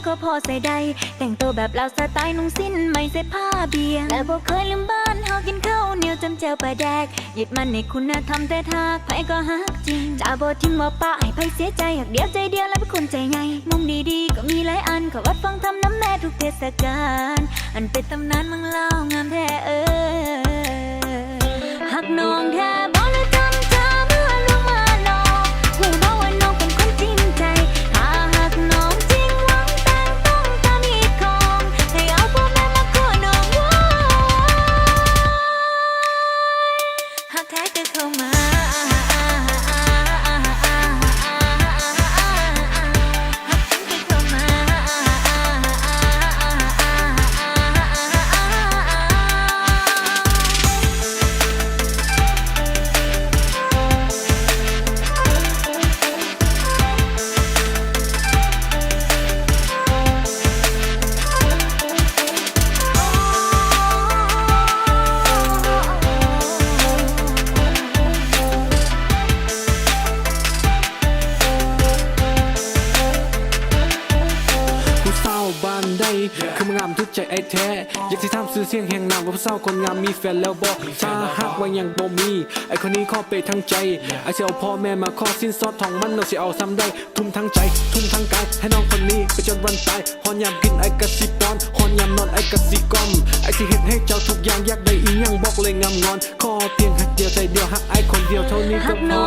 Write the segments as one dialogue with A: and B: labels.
A: ก็พอใส่ได้แต่งตัวแบบลาวสไตล์นุ่งสิ้นไม่ใส่ผ้าเบียงและบอกเคยลืมบ้านเฮากินข้าวเหนียวจำแจ่วปลาแดกยึดมันในคุณธรรมแต่ถ้าไผก็ฮักจริงจะบ่ทิ้งบ่ป้าให้ไผเสียใจหักเดียวใจเดียวและเป็นคนใจไงมุมดีๆก็มีหลายอันขอวัดฟังทำน้ำแม่ทุกเทศกาลอันเป็นตำนานเมืองลาวงามแท้หักน้องแท้บ่เลยทำเธอเมื่อลงมาหลอกหูบ่ว่าน้องเป็นคนจริงใจถ้าหักน้องจริงหวังแต่งต้องตามอีกของให้เอาพ่อแม่มาขอน้องว่าหักแท้ก็เข้ามา
B: คือมันงามทุกใจไอ้แท้อยากที่ทำซื้อเสียงแห่งนามว่าผู้สาวคนงามมีแฟนแล้วบอกถ้าหักว่ายังบ่มีไอ้คนนี้ขอเปย์ทั้งใจไอ้เสียพ่อแม่มาขอสินสอดทองมันเราสิเอาซ้ำได้ทุ่มทั้งใจทุ่มทั้งกายให้น้องคนนี้ไปจนวันตายหอนยามกินไอ้กะสิป้อนหอนยามนอนไอ้กะสิกล่อมไอ้สิเฮ็ดให้เจ้าทุกอย่างอยากได้อีหยังบอกเลยงามงอนขอเพียงหักเดียวใจเดียวหักไอ้คนเดียวเท่านี้ก็พอ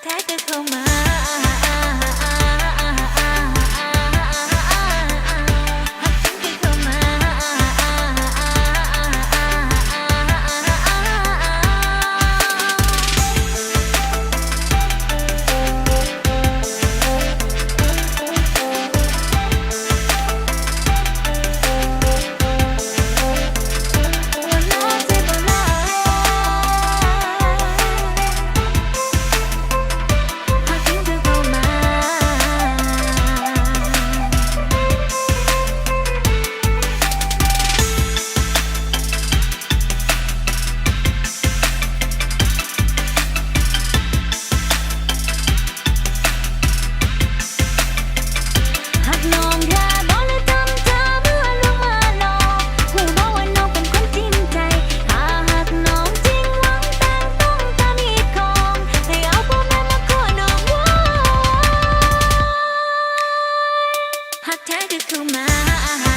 A: แท้ก็เข้ามาแท้ก็เข้ามา